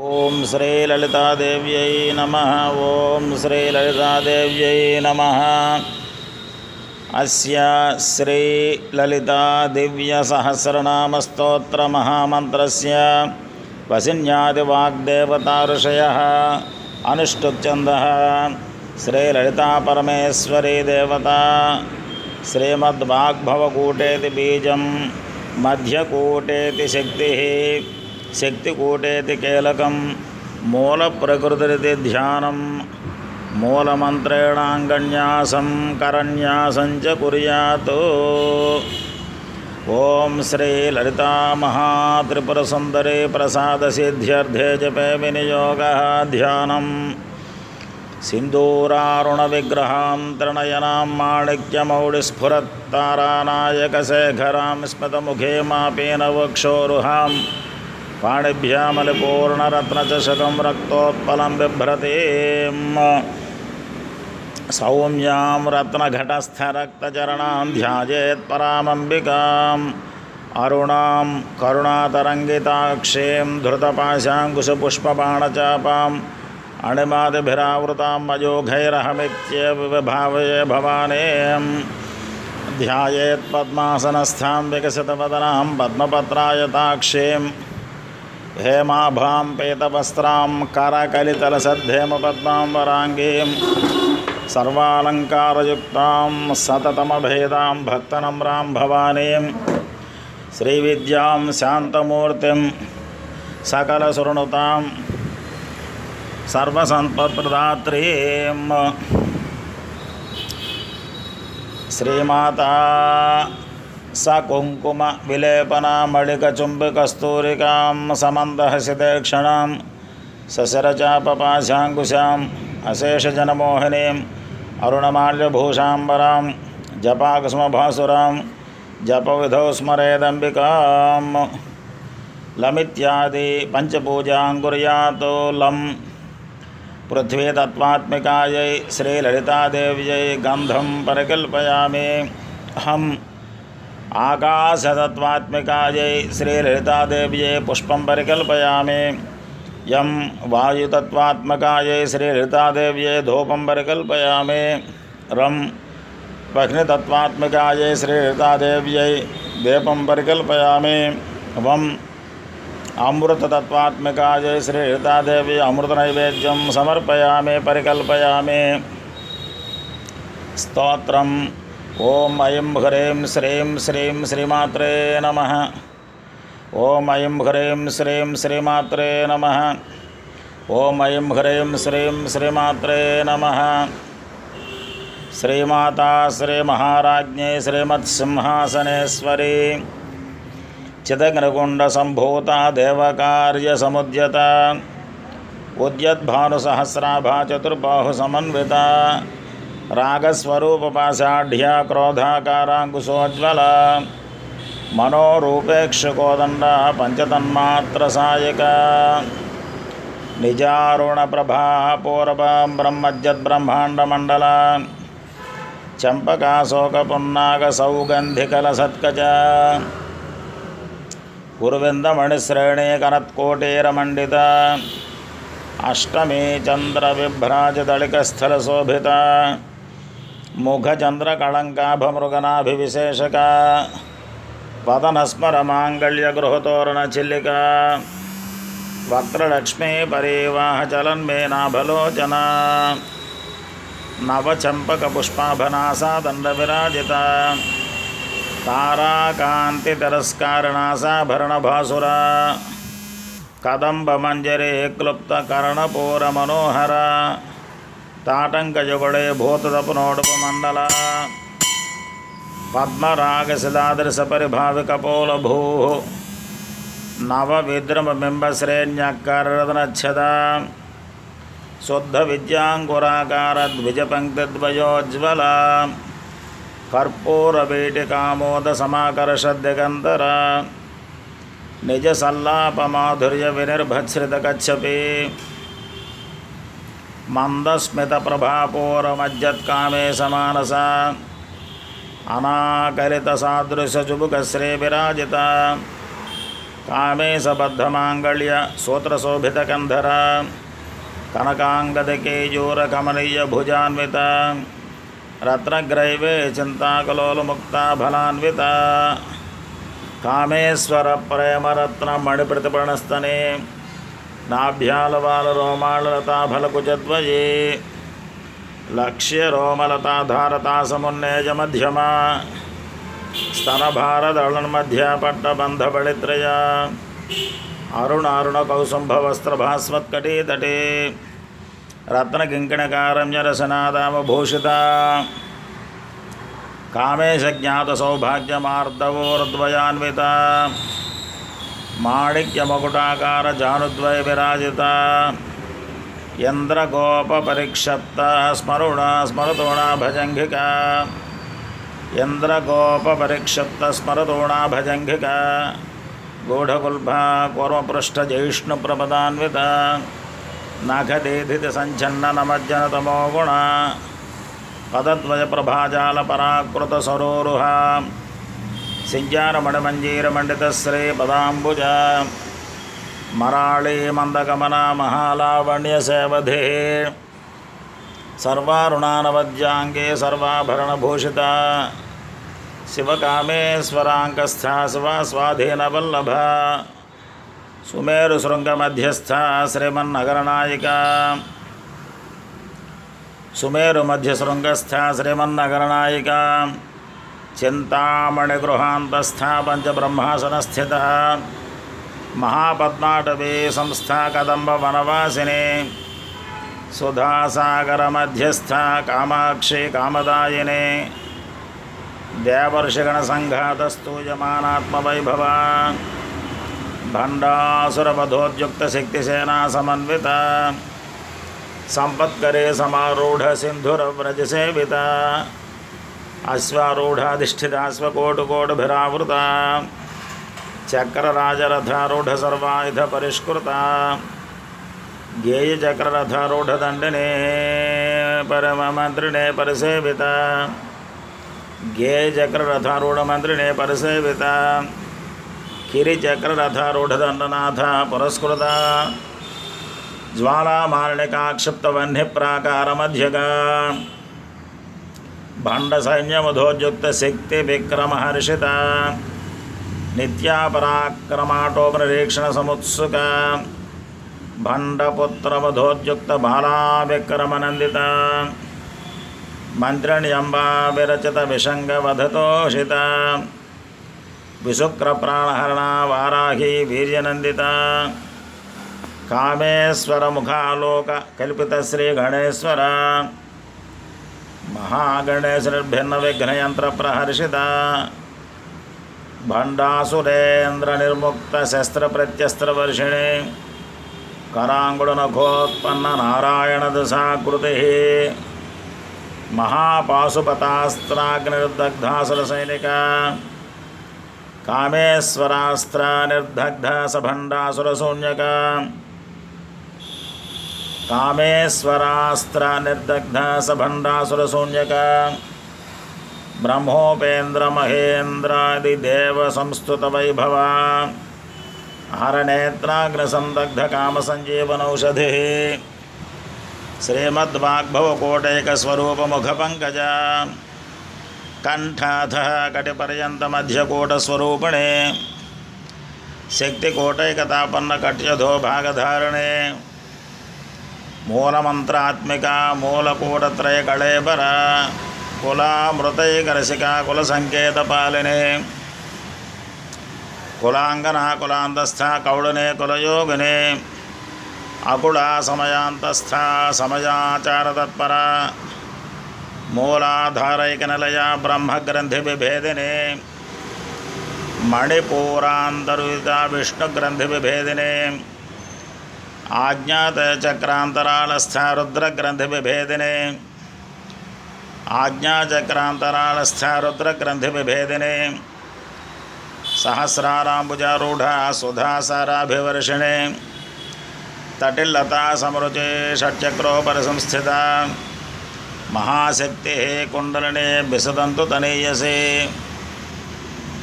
ఓం శ్రీ లలితాదేవ్యై నమః. ఓం శ్రీ లలితాదేవ్యై నమః. అస్య శ్రీ లలితా దివ్య సహస్రనామ స్తోత్ర మహామంత్రస్య వసిన్యాది వాగ్దేవతా ఋషయః అనుష్ఠుప్ఛందః శ్రీ లలితా పరమేశ్వరీ దేవత. శ్రీమద్వాగ్భవకూటేతి బీజం, మధ్యకూటేతి శక్తి, శక్తికూటేతి కీలకం, మూల ప్రకృతిరితి ధ్యానం, మూలమంత్రేణాంగన్యాసం కరన్యాసం చ కుర్యాత్. ఓం శ్రీ లలితా మహాత్రిపురసుందరీ ప్రసాదసిద్ధ్యర్థే జపే వినియోగః ధ్యానం. సింధూరారుణ విగ్రహాం త్రినయనాం మాణిక్యమౌళిస్ఫురత్తారానాయకశేఖరాం స్మితముఖే మాపేన వక్షోరుహాం పాణిభ్యామలిపూర్ణరత్నచషకం రక్తోత్పలం బిభ్రతీం. సౌమ్యాం రత్నఘటస్థరక్తచరణాం ధ్యాయేత్పరామంబికాం. అరుణాం కరుణాతరంగితాక్షీం ధృతపాశాంకుశపుష్పబాణచాపాం అణిమాదిభిరావృతాం అయోఘైరహమిత్యవిభావయే భవానీం. ధ్యాయేత్పద్మాసనస్థాం వికసితవదనాం పద్మపత్రాయతాక్షీం హేమాభాం పీతవస్త్రాం కరకలితలసద్ధేమపద్మాం వరాంగీం. సర్వాలంకారయుక్తాం సతతమభేదాం భక్తనమ్రాం భవానీం. శ్రీవిద్యాం శాంతమూర్తిం సకలసురనుతాం సర్వసంపత్ప్రదాత్రీం. శ్రీమాతా సకుంకుమ విలేపనామళికచుంబికస్తూరికాం సమందహసితేక్షణాం సశరచాపపాశాంకుశాం అశేషజనమోహినీం అరుణమాల్యభూషాంబరాం జపాకుసుమభాసురాం జపవిధౌ స్మరేదంబికాం. లమిత్యాది పంచపూజాం కుర్యాత్. లం పృథ్వీ తత్వాత్మికాయై శ్రీలలితాదేవ్యై గంధం పరికల్పయామి. హం ఆకాశతత్వాత్మికాయై శ్రీలలితాదేవ్యై పుష్పం పరికల్పయామి. యం వాయుతత్వాత్మకాయై శ్రీలలితాదేవ్యై ధూపం పరికల్పయామి. రం అగ్నితత్వాత్మికాయై శ్రీలలితాదేవ్యై దీపం పరికల్పయామి. వం అమృతతత్వాత్మికాయై శ్రీలలితాదేవి అమృతనైవేద్యం సమర్పయామి పరికల్పయామి. స్తోత్రం. ఓం ఐం హ్రీం శ్రీం శ్రీం శ్రీమాత్రే నమః. ఓం ఐం హ్రీం శ్రీం శ్రీమాత్రే నమః. ఓం ఐం హ్రీం శ్రీం శ్రీమాత్రే నమః. శ్రీమాతా శ్రీమహారాజ్ఞే శ్రీమత్సింహాసనేశ్వరీ చిదగ్నికుండసంభూత దేవకార్యసముద్యత ఉద్యద్భానుసహస్రాభా చతుర్బాహుసమన్విత రాగస్వరూపపాశాఢ్య క్రోధాకారాంకుశోజ్వల మనోరూపేక్షకోదండ పంచతన్మాత్రసాయక నిజారుణప్రభా పూర్వ బ్రహ్మజ్యద్బ్రహ్మాండమండల చంపకాశోకపున్నాగ సౌగంధికలసత్కచ గురువిందమణిశ్రేణీ కనత్కోటీరమండిత అష్టమీ చంద్రవిభ్రాజదళికస్థలశోభిత ముఖచంద్రకళంకాభమృగనాభివిశేషక వదనస్మరమాంగళ్యగృహతోరణచిల్లిక వక్రలక్ష్మీ పరీవాహచలన్మేనాభలోచన నవచంపకపుష్పాభనాసా దండవిరాజిత తారాకాంతి తిరస్కారణాసాభరణభాసుర కదంబమంజరే క్లుప్తకర్ణపూరమనోహర తాటంకయుగళే భూతదపునోడుపమండల పద్మరాగశిలాదృశపరిభావికపోలభూ నవవిద్రమబింబశ్రేణ్యకరరత్నచ్ఛద శుద్ధవిద్యాంకురాకారద్విజపంక్తిద్వయోజ్వల కర్పూరవీటికామోదసమాకర్షద్దిగంతర నిజసల్లాపమాధుర్యవినిర్భత్సృతకచ్చపి మందస్మితప్రభాపూరమజ్జత్కామే సమానస అనాకలితసాదృశచుబుకశ్రీవిరాజిత कामेशबद्धमाङ्गल्य सूत्रशोभितकन्धर कनकाङ्गदकेयूरकमनीयभुजान्विता रत्नग्रैवे चिन्ताकलोलमुक्ता फलान्विता कामेश्वरप्रेमरत्नमणिप्रतिपर्णस्तने नाभ्यालवालरोमाललताफलकुचद्वये लक्ष्यरोमलताधारतासमुन्नेजमध्यमा स्तनभारदळन्मध्या पट्टबन्धपडित्रया अरुणारुणकौसुम्भवस्त्रभास्वत्कटीतटे रत्नकिङ्किणकारम्यरसनादामभूषिता कामेशज्ञातसौभाग्यमार्दवोर्द्वयान्विता माणिक्यमकुटाकारजानुद्वयविराजिता यन्द्रगोपपरिक्षप्ता स्मरुणा भजङ्घिका यन्द्रगोपपरिक्षप्ता स्मरतोणा भजङ्घिका गूढकुल्भा कूर्मपृष्ठजैष्णुप्रपदान्विता नाखदेधितसञ्छन्ननमज्जनतमो गुणा पदद्वयप्रभाजालपराकृतसरोरुहा सिञ्जारमणिमञ्जीरमण्डितश्रीपदाम्बुजा मराळीमन्दगमना महालावण्यसेवधे सर्वारुणानवद्याङ्गे सर्वाभरणभूषिता शिवकामेश्वराङ्कस्था शिवास्वाधीनवल्लभा सुमेरुशृङ्गमध्यस्था श्रीमन्नगरनायिका सुमेरुमध्यशृङ्गस्था श्रीमन्नगरनायिका चिन्तामणिगृहान्तस्था पञ्चब्रह्मासनस्थिता महापद्माटवी संस्था कदम्बवनवासिनी सुधासागरमध्यस्था कामाक्षी कामदायिनी देवर्षिगणसङ्घातस्तूयमानात्मवैभवा भण्डासुरवधोद्युक्तशक्तिसेना समन्विता सम्पत्करे समारूढसिन्धुरव्रजसेविता अश्वारूढाधिष्ठिताश्वकोटिकोटिभिरावृता चक्रराजरथारूढसर्वायुधपरिष्कृता गेयचक्ररथारूढदण्डिने परममन्त्रिणे परिसेविता गेयचक्ररथारूढमन्त्रिणे परिसेविता किरिचक्ररथारूढदण्डनाथा पुरस्कृता ज्वालामालिकाक्षिप्तवह्निप्राकारमध्यगा भण्डसैन्यमधोद्युक्तशक्तिविक्रमहर्षिता नित्यापराक्रमाटोपनिरीक्षणसमुत्सुका भण्डपुत्रवधोद्युक्तबालाविक्रमनन्दिता मन्त्रिण्यम्बा विरचितविषङ्गवधतोषिता विशुक्रप्राणहरणा वाराही वीर्यनन्दिता कामेश्वरमुखालोककल्पितश्रीगणेश्वर महागणेशनिर्भिन्नविघ्नयन्त्रप्रहर्षिता भण्डासुरेन्द्रनिर्मुक्तशस्त्रप्रत्यस्त्रवर्षिणी कराङ्गुलनखोत्पन्ननारायणदशाकृतिः महापाशुपतास्त्राग्निर्दग्धासुरसैनिका कामेश्वरास्त्रनिर्दग्धा सभण्डासुरशून्यका कामेश्वरास्त्रनिर्दग्धा सभण्डासुरशून्यका ब्रह्मोपेन्द्रमहेन्द्रादिदेवसंस्तुतवैभवा हरनेत्राग्निसन्दग्धकामसञ्जीवनौषधिः श्रीमद्वाग्भवकोटैकस्वरूपमुखपङ्कजा कण्ठाधः कटिपर्यन्तमध्यकोटस्वरूपिणे शक्तिकोटैकतापन्नकट्यधो भागधारिणे मूलमन्त्रात्मिका मूलकूटत्रयकळेबरा कुलामृतैकरसिका कुलसङ्केतपालिने कुलाङ्गना कुलान्तस्था कौडने कुलयोगिने अकुला समयान्तस्था समयाचारतत्परा मूलाधारैकनिलया ब्रह्मग्रन्थिविभेदिने मणिपूरान्तरुदिता विष्णुग्रन्थिविभेदिने आज्ञातचक्रान्तरालस्था रुद्रग्रन्थिविभेदिने आज्ञाचक्रान्तरालस्था रुद्रग्रन्थिविभेदिने सहस्राराम्बुजारूढा सुधासाराभिवर्षिणे तटिल्लता समरुचे षट्चक्रोपरिसंस्थिता महाशक्तिः कुण्डलिनी विसदन्तु तनीयसे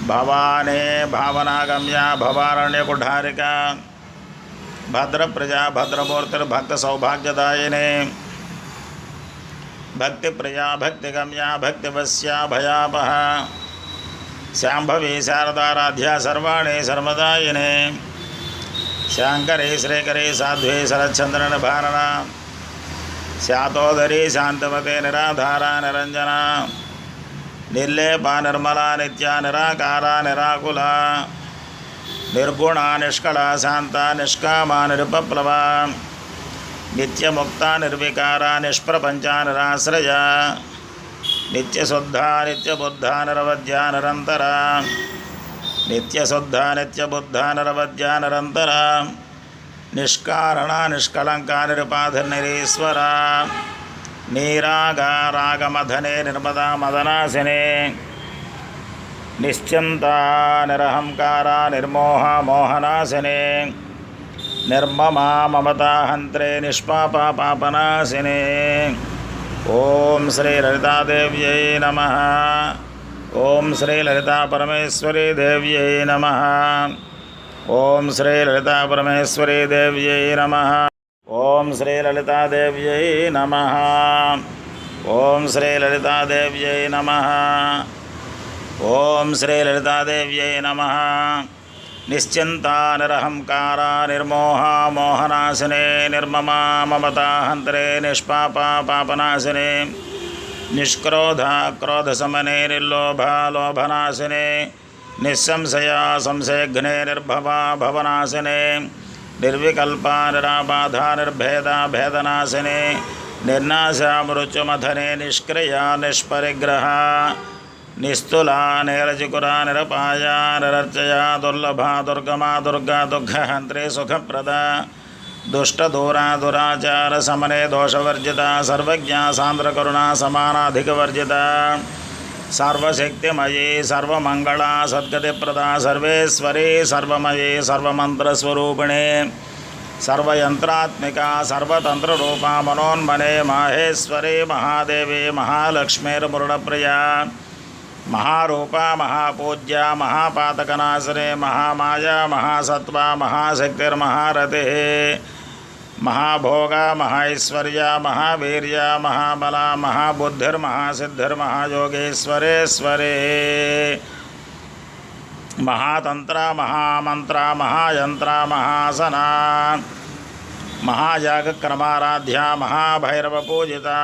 भवानी भावनागम्या भवारण्यकुठारिका भद्रप्रजा भद्रमूर्तिर्भक्तसौभाग्यदायिनी भक्तिप्रिया भक्तिगम्या भक्तिवश्या भयापहा शाम्भवी शारदाराध्या सर्वाणि सर्वदायिनी शाङ्करी श्रीकरी साध्वी शरच्चन्द्रनिभारणा शातोदरी शान्तमते निराधारा निरञ्जना निर्लेपा निर्मला नित्या निराकारा निराकुला निर्गुणा निष्कला शांता निष्कामा निरुपप्लवा नित्यमुक्ता निर्विकारा निष्प्रपंचा निराश्रया नित्यशुद्धा नित्यबुद्धा निरवध्या निरंतरा नित्यशुद्धा नित्यबुद्धा निरवध्या निरंतरा निष्कारणा निष्कलंका निरुपाधिर्निरीश्वरा नीरागारागमधने निर्मदा मदनासिने निश्चिंता निरहंकारा निर्मोहा मोहनासिने निर्ममा ममता हंत्रे निष्पापा पापनासिने। ओम श्री ललिता देव्यै नमः। ओम श्री ललिता परमेश्वरी देव्यै नमः। ओम श्री ललिता परमेश्वरी देव्यै नमः। ओम श्री ललिता देव्यै नमः। ओम श्री ललिता देव्यै नमः। ओम श्री ललिता देव्यै नमः। निश्चिंता निरहंकारा निर्मोहा मोहनासिने निर्ममा ममता हंत्रे निष्पापा पापनासिने निष्क्रोधा क्रोधशमने निर्लोभा लोभनासिने निस्संशया संशयघ्ने निर्भवा भवनासिने निर्विकल्पा निराबाधा निर्भेदा भेदनाशिने निर्नाशा मृत्युमथने निष्क्रिया निष्परिग्रहा निस्तुला निरजिकुरा निरपाया निरर्चया दुर्लभा दुर्गमा दुर्गा दुःखहन्त्री सुखप्रदा दुष्टदूरा दुराचार समने दोषवर्जिता सर्वज्ञा सान्द्रकरुणा समानाधिकवर्जिता सर्वशक्तिमयी सर्वमंगला सद्गतिप्रदा सर्वेश्वरी सर्वमयी सर्वमंत्रस्वरूपिणी सर्वयंत्रात्मिका सर्वतंत्ररूपा मनोन्मने माहेश्वरी महादेवी महालक्ष्मीर्मुरुडप्रिया महारूपा महापूज्या महापातकनाशने महामाया महासत्वा महाशक्तिर्महारतिः महाभोगा महाऐश्वर्या महावीर्या महाबला महाबुद्धिर्महासिद्धिर्महायोगेश्वरेश्वरे महातंत्रा महामंत्रा महायंत्रा महासना महायागक्रमाराध्या महाभैरवपूजिता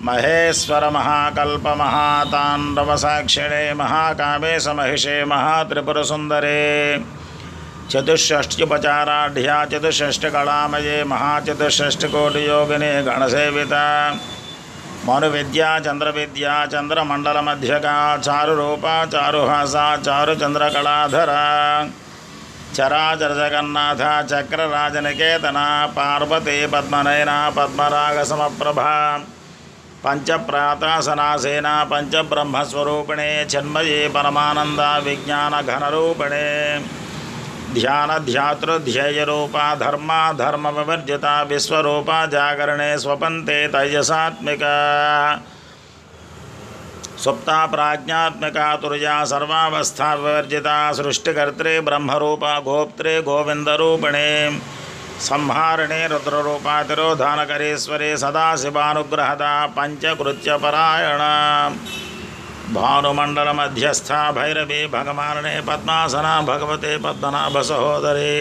महेश्वर महाकल्प महातांडवसाक्षिणे महाकामेश महिषे महात्रिपुरसुंदरे चतुष्षष्ट्युपचाराढ्या चतुष्षष्टिकलामये महाचतुष्षष्टिकोटियोगिनी गणसेविता मनुविद्या चंद्रविद्या चंद्रमंडलमध्यका चारुरूपा चारुहासा चारुचंद्रकलाधरा चराचर जगन्नाथ चक्रराजनिकेतना पार्वती पद्मनयना पद्मरागसमप्रभा पंचप्रातासनासेना पंचब्रह्मस्वरूपिणे चिन्मयी परमानंदा विज्ञानघनरूपिणे ध्यानध्यातृध्येयरूपा धर्मा धर्मविवर्जिता विश्वरूपा जागरणे स्वपन्ते तेजसात्मिका सुप्ता प्राज्ञात्मिका तुर्या सर्वावस्था विवर्जिता सृष्टिकर्त्री ब्रह्मरूपा गोप्त्रे गोविंदरूपिणे संहारिणे रुद्ररूपा तिरोधानकरेश्वरे सदाशिवानुग्रहदा पंचकृत्यपरायणा भानुमंडल मध्यस्था भैरवी भगवाने पद्मासना भगवते पद्मनाभ सहोदरे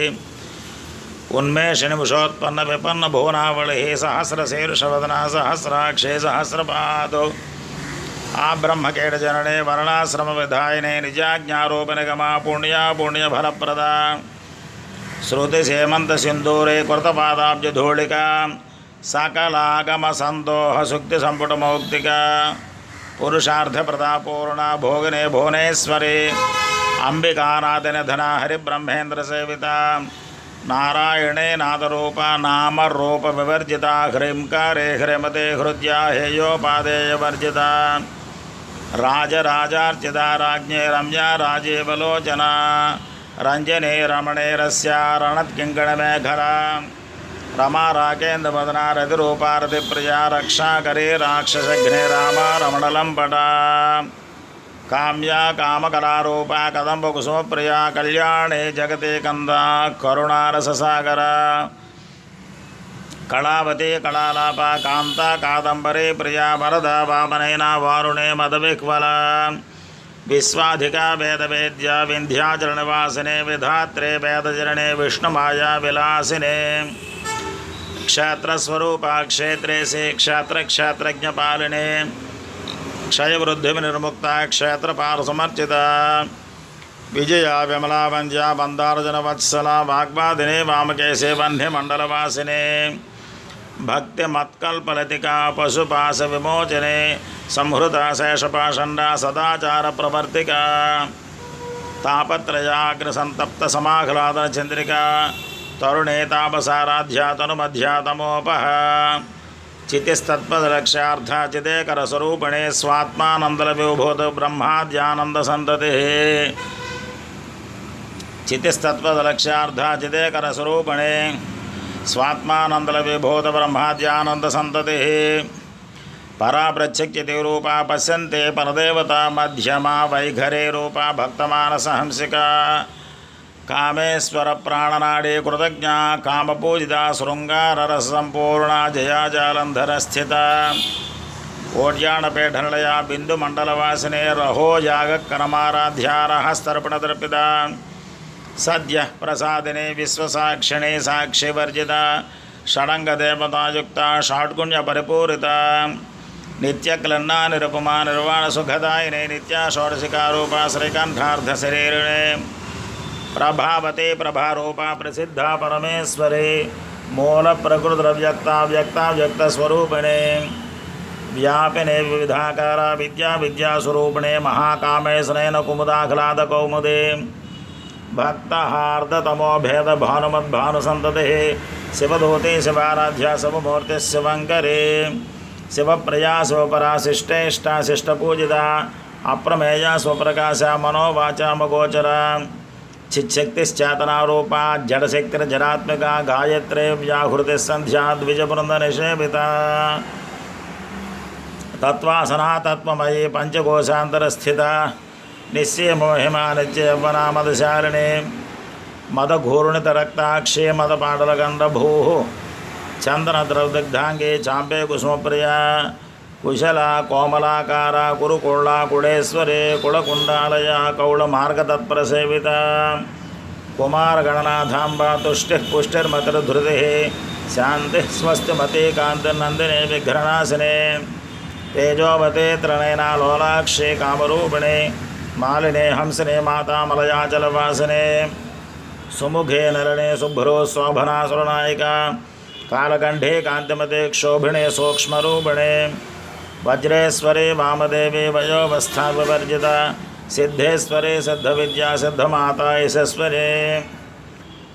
उन्मेषिणी उषोत्पन्न विपन्न भुवनावళి सहस्रशीर्षवदना सहस्राक्षे सहस्रपादो आ ब्रह्मकेट जनने वर्णाश्रम विधायिने निजाज्ञारोपनिगमा पुण्या पुण्यफलप्रदा श्रुति सेमंत सिंदूरे कृतपादाब्ज धूलिका सकलागम संदोह सुक्ति संपुट मौक्तिका पुरुषार्थ प्रदापूर्णा भोगिने भुवनेश्वरी अंबिकानादिन धना हरिब्रह्मेन्द्र सेविता नारायणे नादरूपा नाम रूप विवर्जिता ह्रींकारे ह्रीमते हृद्या हेयोपादेय वर्जिता राजराजार्चिता राज्ञे रम्या राजीवलोचना रंजने रमणे रस्या रणत्किङ्कणमेखला रमा राकेन्द्रवदना रतिरूपा रतिप्रिया रक्षाकरी राक्षसघ्ने रामा रमणलम्पटा काम्या कामकलारूपा कदम्बकुसुमप्रिया कल्याणे जगते कंदा करुणारससागरा कलावती कलालापा कांता कादंबरी प्रिया वरदा वामनैना वारुणे मदविह्वला विश्वाधिका वेदवेद्या विंध्याचलनिवासिने विधात्रे वेदजरणे विष्णुमाया विलासिने क्षत्रस्वरूपा क्षेत्रे से क्षत्रज्ञपालिने क्षयवृद्धिर्मुक्ता क्षेत्रपारसमर्चिता विजया विमला वंद्या मंदारजनवत्सला वाग्वादिने वामकेशे वह्निमण्डलवासिने भक्तिमत्कल्पलतिका पशुपाश विमोचने संहृता शेषपाषण्डा सदाचार प्रवर्तिका तापत्रयाग्रसंतप्त समाह्लादन चंद्रिका तरुणे तापसाराध्या तनुमध्या तमोपह चितिस्तत्पदलक्ष्यार्था चिदेकरस्वरूपिणे स्वात्मानन्दलविभूत ब्रह्माद्यानन्दसन्ततिः चितिस्तत्पदलक्ष्यार्था चिदेकरस्वरूपिणे स्वात्मानन्दलविभूत ब्रह्माद्यानन्दसन्ततिः परा प्रत्यक्षितिरूपा पश्यन्ते परदेवता मध्यमा वैखरे रूपा भक्तमानसहंसिका कामेश्वर प्राणनाडी कृतज्ञा कामपूजिता शृंगाररससंपूर्णा जया जालंधर स्थिता ओड्याणपेठनलया बिंदुमंडलवासिने रहो यागकरमाराध्या रहस्तर्पणदर्पिता सद्यः प्रसादिने विश्वसाक्षिणे साक्षिवर्जिता षडंगदेवतायुक्ता षाट्गुण्यपरिपूरिता नित्यक्लन्ना निरुपमा निर्वाणसुखदायिने नित्या षोडशिकारूपा श्रीकण्ठार्धशरीरिणे प्रभावते प्रभारूपा प्रसिद्धा परमेश्वरे मूल प्रकृतिव्यक्ता व्यक्ता व्यक्तस्वरूपिणे व्यापिने विविधाकारा विद्या विद्यास्वरूपिणे महाकामेशनेन कुमुदाह्लादकौमुदे भक्तहार्दतमो भेद भानुमद्भानुसन्ततिः शिवदूते शिवाराध्या शिवमूर्तिः शिवङ्करे शिवप्रिया शिवपरा शिष्टेष्टा शिष्टपूजिता अप्रमेया स्वप्रकाशा मनोवाचामगोचरा चिच्छक्तिश्चेतनारूपा जडशक्तिर्जडात्मिका गायत्री व्याहृतिः सन्ध्या द्विजवृन्दनिषेविता तत्त्वासना तत्त्वमयी पंचकोशान्तरस्थिता निश्चयमोहिमा नित्ययौवना मदशालिनी मदघूर्णितरक्ताक्षी मदपाटलगन्धभूः चन्दनद्रवदग्धाङ्गे चाम्बे कुसुमप्रिया कुशला कोमलाकारा कुरुकुळ्ळा कुळेश्वरे कुळकुण्डालया कौळमार्गतत्परसेविता कुमारगणनाथाम्बा तुष्टिः पुष्टिर्मतिर्धृतिः शान्तिः स्वस्तिमती कान्तिर्नन्दिने विघ्ननाशिने तेजोवते त्रिनयना लोलाक्षे कामरूपिणे मालिने हंसिने माता मलयाचलवासिने सुमुखे नलिने शुभ्रो शोभना सुरनायिका कालकण्ठे कान्तिमते क्षोभिणे सूक्ष्मरूपिणे वज्रेश्वरे वामदेवी वयोवस्था विवर्जिता सिद्धेश्वरे सिद्धविद्या सिद्धमाता यशस्वरे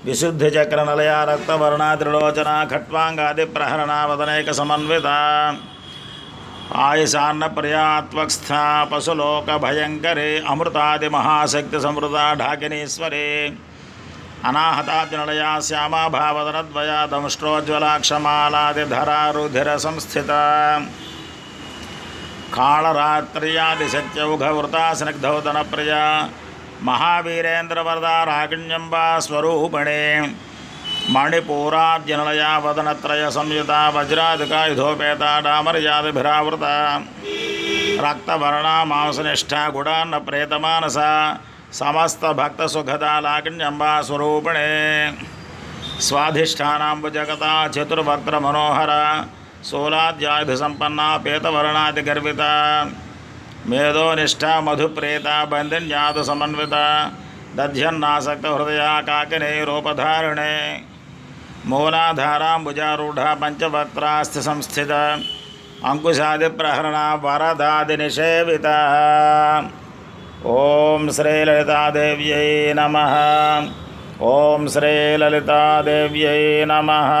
विशुद्धिचक्रनलया रक्तवर्णा त्रिलोचना खट्वाङ्गादिप्रहरणा वदनैकसमन्विता आयुषान्नप्रियात्वक्स्था पशुलोकभयङ्करे अमृतादिमहाशक्तिसमृता ढाकिनीश्वरे अनाहताब्जनलया श्यामा भावदनद्वया दंष्ट्रोज्ज्वलाक्षमालादिधरा रुधिरसंस्थिता कालरात्र्यादिशक्त्यौघवृता स्निग्धौदनप्रिया महावीरेन्द्रवरदा रागिण्यम्बा स्वरूपिणे मणिपूराब्जनलया वदनत्रयसंयुता वज्रादिकायुधोपेता डामर्यादिभिरावृता रक्तवर्णा मांसनिष्ठा गुडान्नप्रेतमानसा समस्तभक्तसुखदा लागिण्यम्बा स्वरूपिणे स्वाधिष्ठानाम्बुजगता चतुर्वक्त्रमनोहरा शूलाद्यायुधसम्पन्ना पेतवर्णादिगर्विता मेधोनिष्ठा मधुप्रेता बन्दिन्यादसमन्विता दध्यन्नासक्तहृदया काकिनीरूपधारिणे मूलाधाराम्बुजारूढा पञ्चवक्त्रास्थिसंस्थिता अंकुशादिप्रहरणा वरदादिनिषेविता ओम श्रीललितादेव्यै नमः। ओम श्रीललितादेव्यै नमः।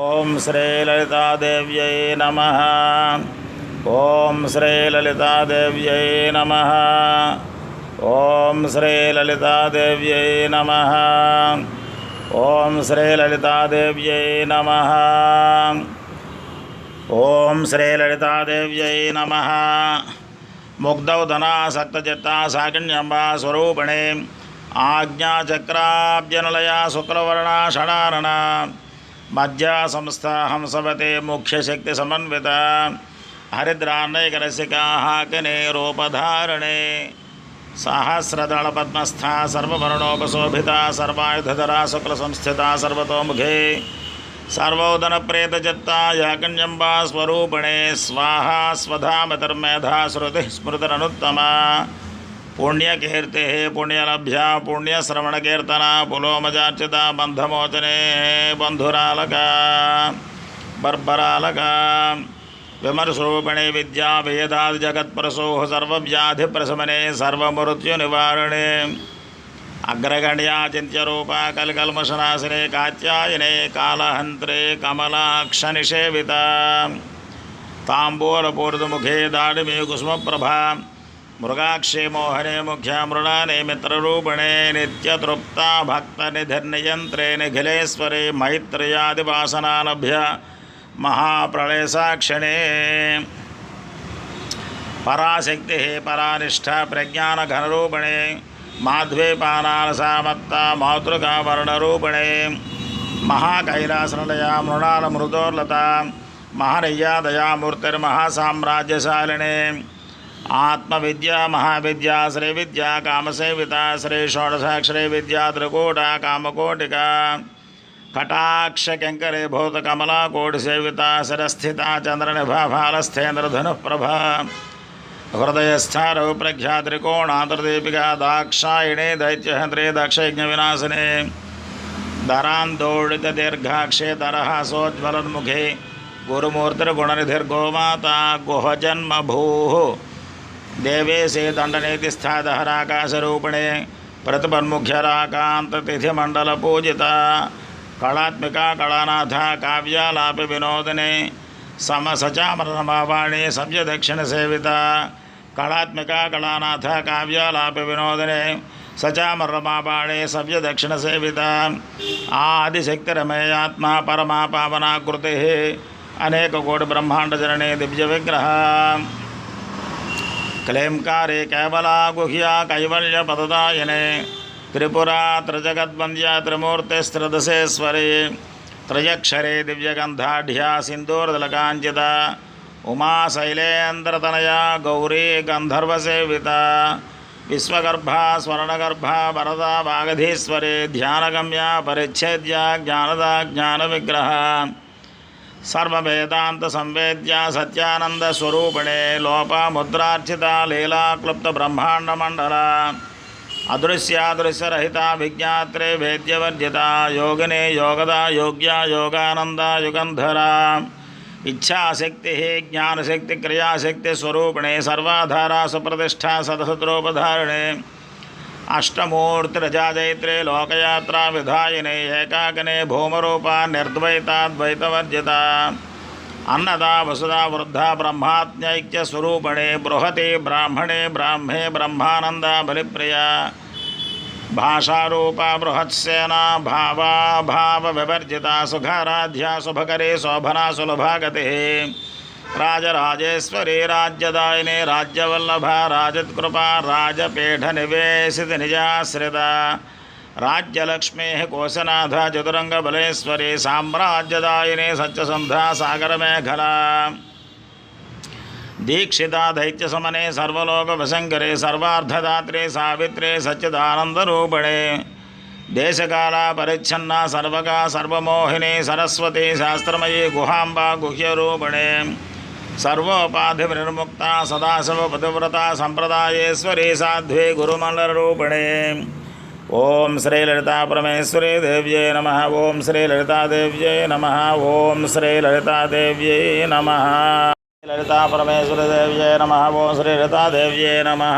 ओम श्रीललितादेव्यै नमः। ओम श्रीललितादेव्यै नमः। ओम श्रीललितादेव्यै नमः। ओम श्रीललितादेव्यै नमः। ओम श्रीललितादेव्यै नमः। मुग्धौधना सक्तचित्ता साकिन्यम्बा स्वरूपिणे आज्ञाचक्राब्जनलया शुक्रवर्णा षडानना मध्या संस्था हंसवते मुख्यशक्तिसमन्विता हरिद्रान्नैकरसिका हाकिने रूपधारणे सहस्रदलपद्मस्था सर्ववर्णोपशोभिता सर्वायुधधरा शुक्लसंस्थिता सर्वतोमुखे सर्वोदनप्रेतचित्ता याकन्यम्बा स्वरूपिणे स्वाहा स्वधा मतिर्मेधा श्रुतिः स्मृतिरनुत्तमा पुण्यकीर्तिः पुण्यलभ्या पुण्यश्रवणकीर्तना पुलोमजार्चिता बन्धमोचने बन्धुरालका बर्बरालका विमर्शरूपिणे विद्या वेदादिजगत्प्रसूः सर्वव्याधिप्रशमने सर्वमृत्युनिवारणे अग्रगण्या चिन्त्यरूपा कलकल्मषनाशिने कात्यायने कालहन्त्रे कमलाक्षनिषेविता ताम्बूलपूर्णमुखे दाडिमे कुसुमप्रभा मृगाक्षे मोहने मुख्या मृणाने मित्ररूपिणे नित्यतृप्ता भक्तनिधिर्नियन्त्रे निखिलेश्वरे मैत्र्यादिवासनालभ्य महाप्रलयसाक्षिणे पराशक्तिः परानिष्ठा प्रज्ञानघनरूपिणे माध्वेपानालसामत्ता मातृका वर्णरूपिणे महाकैलासनिलया मृणालमृदोर्लता महनय्या दयामूर्तिर्महासाम्राज्यशालिने आत्मविद्या महाविद्या श्रीविद्या कामसेविता श्री षोडशाक्षरी विद्या त्रिकूटा कामकोटिका कटाक्षकिङ्करे भूतकमला कोटिसेविता शिरस्थिता चन्द्रनिभा फालस्थेन्द्रधनुःप्रभा हृदयस्थारौ प्रख्या त्रिकोणान्तर्दीपिका दाक्षायिणे दैत्यहन्त्रे दक्षयज्ञविनाशिने धरान्दोडितदीर्घाक्षे दरहासोज्ज्वलन्मुखे गुरुमूर्तिर्गुणनिधिर्गोमाता गुहजन्मभूः देवेशे दण्डनीतिस्थादहराकाशरूपिणे प्रतिपन्मुख्यराकान्ततिथिमण्डलपूजिता कलात्मिका कलानाथा काव्यालापविनोदिने समसचामरमावाणी सव्यदक्षिणसेविता कलात्मिका कलानाथ काव्यालापविनोदिने सचामरमावाणी सव्यदक्षिणसेविता आदिशक्तिरमेयात्मा परमा पावनाकृतिः अनेककोटिब्रह्माण्डजननी दिव्यविग्रह क्लैंकारे कैवला गुह्या कैवल्यपददायिने त्रिपुरा त्रिजगद्वन्द्या त्रिमूर्तिस्त्रिदशेश्वरी त्रयक्षरे दिव्यगन्धाढ्या सिन्दूरदलकाञ्चिता उमा शैलेन्द्रतनया गौरी गन्धर्वसेविता विश्वगर्भा स्वर्णगर्भा वरदा वागधीश्वरी ध्यानगम्या परिच्छेद्या ज्ञानदा ज्ञानविग्रह सर्ववेदान्तसंवेद्या सत्यानन्दस्वरूपिणे लोपामुद्रार्चिता लीलाक्लुप्तब्रह्माण्डमण्डला अदृश्यादृश्यरहिता विज्ञात्रे वेद्यवर्जिता योगिने योगदा योग्या योगानंदा युगंधरा इच्छाशक्तिः ज्ञानशक्तिक्रियाशक्तिस्वरूपिणे सर्वाधारा सुप्रतिष्ठा सदसद्रूपधारिणे अष्टमूर्तिरजाजैत्रे लोकयात्रा विधायिने एकाकिने भूमरूपा निर्द्वैताद्वैतवर्जिता अन्नदा वसुधा वृद्धा ब्रह्मात्मैक्यस्वरूपिणे बृहति ब्राह्मणे ब्राह्मे ब्रह्मानंदा बलिप्रिया भाषारूपा बृहत्सेना भावा भाव विवर्जिता सुखाराध्या शुभकरे शोभना सुलभा गतिः राजराजेश्वरी राज्यदायिने राज्यवल्लभा राजत्कृपा राजपीठनिवेशित निजाश्रिता राज्यलक्ष्मेः कोशनाथा चतुरंगबलेश्वरी साम्राज्यदायिने सत्यसन्धा सागरमेखला दीक्षिता दैत्यसमने सर्वलोकवशङ्करे सर्वार्थदात्रे सावित्रे सच्चिदानन्दरूपिणे देशकाला परिच्छन्ना सर्वगा सर्वमोहिनी सरस्वती शास्त्रमयी गुहाम्बा गुह्यरूपिणे सर्वोपाधिर्मुक्ता सदाशिवपतिव्रता सम्प्रदायेश्वरी साध्वी गुरुमल्लरूपिणे ओम श्री ललिता परमेश्वरी देव्यै नमः। ओम श्री ललिता देव्यै नमः। ओम श्री ललिता देव्यै नमः। ललिता परमेश्वरी देव्यै नमः। ओम श्री ललिता देव्यै नमः।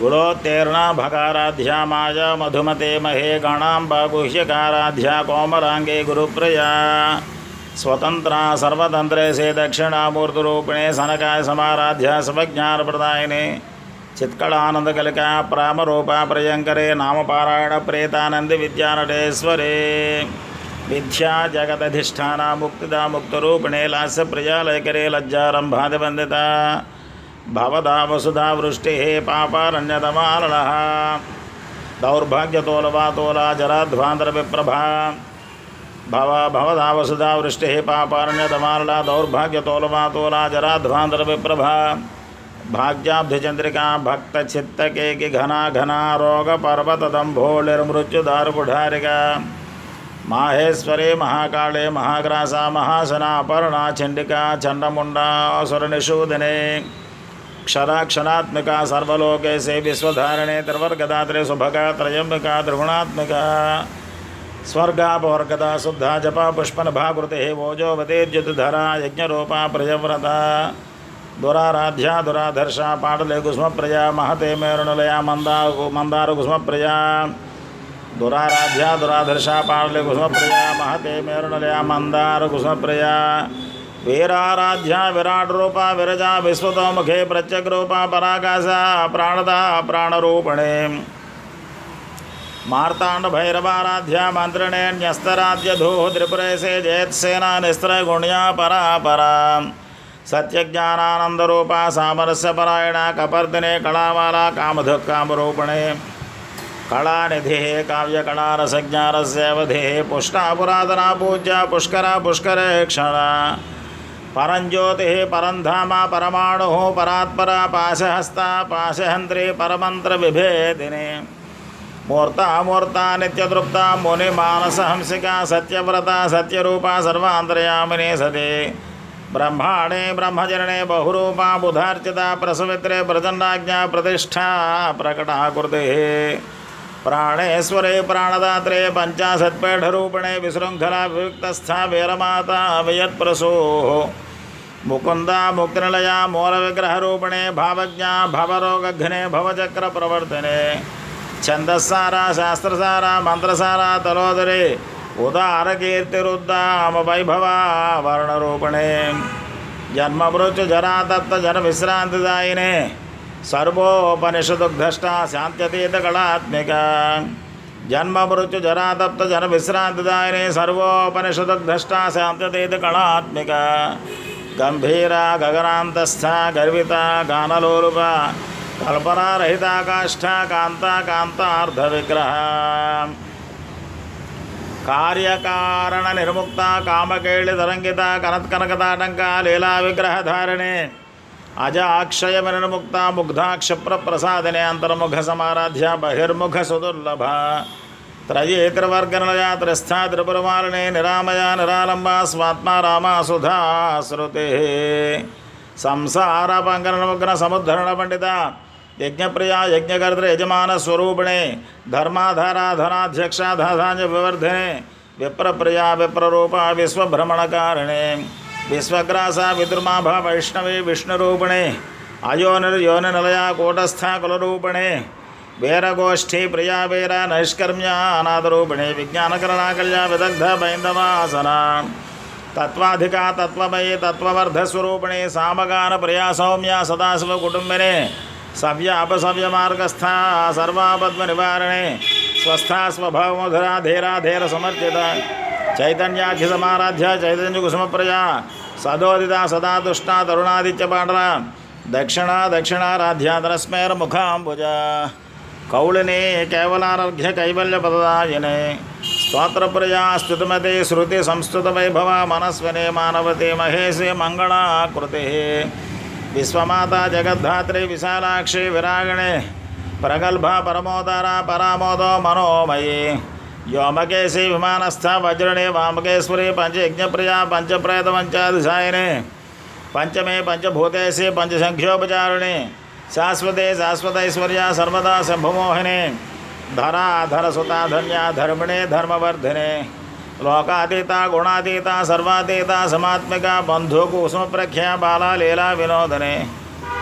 कुलोत्तीर्णा भकाराध्या माया मधुमते महे गणाम्बा गुह्यकाराध्या कोमलांगे गुरुप्रिया स्वतंत्रा सर्वतंत्रे से दक्षिणामूर्तिरूपिणे सनकाय समाराध्या सर्वज्ञानप्रदायिने चित्कलानंदकलिका प्रामरूपा प्रियंकरे नामपारायण प्रेतानंद विद्यानटेश्वरे विद्या जगदधिष्ठाना मुक्तिदा मुक्तरूपिणे लास्य प्रिया लयकरे लज्जारंभादिवंदिता भवदा वसुधा वृष्टिः पापारण्यतमालनः दौर्भाग्यतोलवातोला जराध्वान्तरविप्रभा भवदा वसुधा वृष्टिः पापारण्यतमालना दौर्भाग्यतोलवातोला जराध्वान्तरविप्रभा भाग्याब्धिचंद्रिका भक्तचित्तकेकि घना घना रोगपर्वतदम्भोलिर्मृत्युदारुकुठारिका माहेश्वरे महाकाले महाग्रासा महासना अपर्णा चंडिका चंडमुंडा असुरनिषूदिने क्षराक्षरात्मिका सर्वलोके से विश्वधारिणे त्रिवर्गदात्रे सुभगा त्रयंबिका त्रिगुणात्मिका स्वर्गापवर्गदा शुद्धा जपा पुष्पनभाकृते वोजोवतेर्जुतधरा यज्ञरूपा प्रजव्रता दुराराध्या दुराधर्षा पाटले कुसुमप्रिया महते मेरुणलया मंदार कुसुमप्रिया दुराराध्या दुराधर्षा पाटले कुसुमप्रिया महते मेरुणलया मंदार कुसुमप्रिया वीराराध्या विराट रूपा विरजा विश्वतोमुखे प्रत्यक रूपा पराकाशा प्राणदा प्राणरूपणे मार्तांड भैरवाराध्या मंत्रिणे न्यस्तराध्य धूः त्रिपुरेशे जयत्सेना निस्त्र गुण्या परा परा सत्यज्ञानानंद रूपा सामरस्य परायणा कपर्दिने कलावाला कामधुक् कामरूपणे कलानिधि काव्य कला रसज्ञानस्यवधि पुष्टा पुरातना पूज्या पुष्करा पुष्करे क्षणा परंज्योतिः परंधामा परमाणु परात्परा पाशहस्ता पाशहंत्री परमंत्र विभेदिने मूर्ता मूर्ता नित्यतृप्ता मुनि मानस हंसिका सत्यव्रता सत्यरूपा सर्वांतर्यामिनी सती ब्रह्माणे ब्रह्मजनने बहुरूपा बुधार्चिता प्रसवित्रे प्रचंडाज्ञा प्रतिष्ठा प्रकटा कृतिः प्राणेश्वरे प्राणदात्रे पंचाशत्पीठरूपिणे विशृंखला वियुक्तस्था वीरमाता अवयत्प्रसूः मुकुंदा मुक्तिनिलया मूलविग्रहरूपिणे भावज्ञा भवरोगघ्ने भवचक्रप्रवर्तने छन्दस्सारा शास्त्रसारा मंत्रसारा तलोदरे उदारकीर्तिरुद्दाम वैभवा वर्णरूपिणे जन्ममृत्यु जरातप्त जनविश्रांतिदायिने सर्वोपनिषदुग्धष्टा शांत्यतीतकलात्मिका जन्ममृत्यु जरातप्त जनविश्रांतिदायिने सर्वोपनिषदुग्धष्टा शांत्यतीतकलात्मिका गंभीरा गगनान्तस्था गर्विता गानलोलुपा कल्पना रहिता काष्ठा कांता कांतार्धविग्रह कार्यकारण निर्मुक्ता कामकेळि तरंगिता कनत्कनकताटंका लीला विग्रह धारिणे अजा अक्षय निर्मुक्ता मुग्धा क्षिप्र प्रसादिने अंतर्मुख समाराध्या बहिर्मुख सुदुर्लभा त्रये त्रिवर्गनिलया त्रिस्था त्रिपुरमालिने निरामया निरालंबा स्वात्मा रामा सुधा श्रुतिः संसार पंकनमुग्न समुद्धरण पंडिता यज्ञप्रिया यज्ञकर्तृ यजमान स्वरूपिणे धर्माधारा धनाध्यक्षा धाधान्य विवर्धिने विप्रप्रिया विप्ररूपा विश्वभ्रमणकारिणे विश्वग्रासा विद्रुमाभा वैष्णवी विष्णुरूपिणे अयोनिर्योनिनिलया कूटस्था कुलरूपिणे वीरगोष्ठी प्रिया वीरा नैष्कर्म्या अनाथरूपिणे विज्ञानकरणाकल्या विदग्ध बैन्दवासना तत्वाधिका तत्वमयी तत्ववर्धस्वरूपिणे सामगान प्रिया सौम्या सदाशिव कुटुंबिने सव्यापसव्यमार्गस्था सर्वापद्मनिवारणे स्वस्था स्वभावमधुरा धीरा धीर समर्चिता चैतन्याख्यसमाराध्या चैतन्यकुसुमप्रिया सदोदिता सदा तुष्टा तरुणादित्यपाटला दक्षिणा दक्षिणाराध्या तरस्मैर्मुखाम्बुजा कौलिनी केवलानर्घ्य कैवल्यपददायिने स्तोत्रप्रिया स्तुतिमते श्रुति संस्तुतवैभवा मनस्विने मानवते महेशे मंगलाकृतिः विश्वमाता जगद्धात्री विशालाक्षी विरागिणे प्रगल्भा परमोदरा परामोदो मनोमयी व्योमकेशी विमानस्था वज्रणे वामकेश्वरी पंचयज्ञप्रिया पंचप्रेतपंचाधिशायिने पंचमे पंचभूतेशी पंचसंख्योपचारिणे शाश्वते शाश्वतैश्वर्या सर्वदा शंभुमोहिने धराधरसुता धन्या धर्मिणे धर्मवर्धिने लोकातीता गुणातीता सर्वातीता समात्मिका बंधुकुसुमप्रख्या बाला लीला विनोदने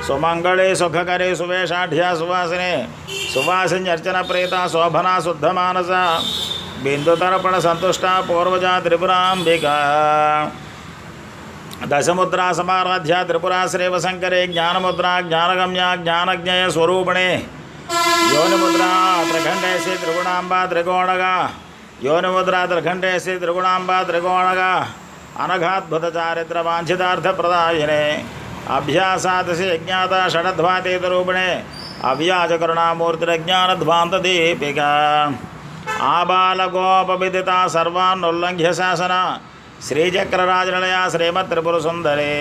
सुमंगले सुखकरे सुवेशाढ्या सुवासिने सुवासिन्यर्चन प्रेता शोभना शुद्धमानसा बिंदुतर्पण संतुष्टा पूर्वजा त्रिपुरांबिका दशमुद्रा समाराध्या त्रिपुरा श्रेवशंकरे ज्ञानमुद्रा ज्ञानगम्या ज्ञानज्ञेय स्वरूपिणे योनिमुद्रा त्रिखंडेशी त्रिगुणांबा त्रिकोणगा योनिमुद्रा त्रिखंडेशी त्रिगुणांबा त्रिकोणगा अनघाद्भुत चारित्र वांछितार्थ प्रदायिने अभ्यासादसि यज्ञाता षडध्वातीतरूपिणे अव्याजकरुणामूर्तिरज्ञानध्वान्तदीपिका आबालगोपविदिता सर्वान्नुल्लङ्घ्य शासन श्रीचक्रराजनिलया श्रीमत्त्रिपुरसुन्दरी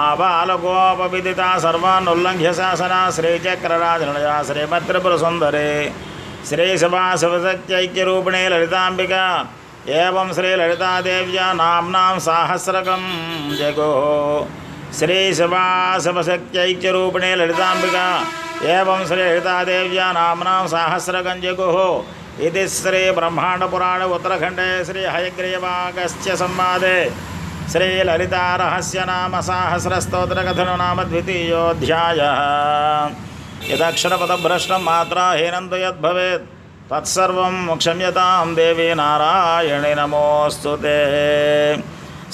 आबालगोपविदिता सर्वान्नुल्लङ्घ्य शासन श्रीचक्रराजनिलया श्रीमत्त्रिपुरसुन्दरी श्रीशिवाशिवशक्त्यैक्यरूपिणे ललिताम्बिका एवं श्रीललितादेव्या नाम्नां साहस्रकं जगुः श्रीशिवाशिवशक्त्यैक्यरूपिणे ललिताम्बिका एवं श्रीललितादेव्या नाम्नां साहस्रकं जगुः इति श्रीब्रह्माण्डपुराणे उत्तरखण्डे श्रीहयग्रीवागस्त्य संवादे श्रीललितारहस्यनाम साहस्रस्तोत्रकथनो नाम द्वितीयोऽध्यायः। यदक्षरपदभ्रष्टं मात्राहीनं तु यद्भवेत् तत्सर्वं क्षम्यतां देवी नारायणी नमोऽस्तु ते।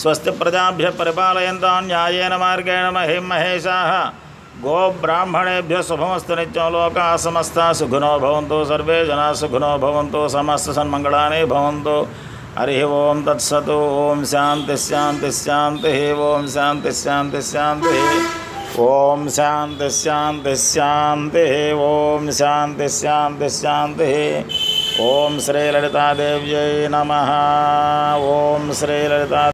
स्वस्ति प्रजाभ्यः परिपालयन्तां न्यायेन मार्गेण महीं महेशाः गोब्राह्मणेभ्यः शुभमस्तु नित्यं लोकाः समस्ताः सुखिनो भवन्तु सर्वे जनाः सुखिनो भवन्तु समस्तसन्मङ्गलानि भवन्तु। हरिः ओं तत्सत्। ओं शान्तिः शान्तिः शान्तिः। ओं शान्तिः शान्तिः शान्तिः। ओं शान्तिः शान्तिः शान्तिः। ओं शान्तिः शान्तिः शान्तिः। ओं श्रीललितादेव्यै नमः। ओं श्रीललिता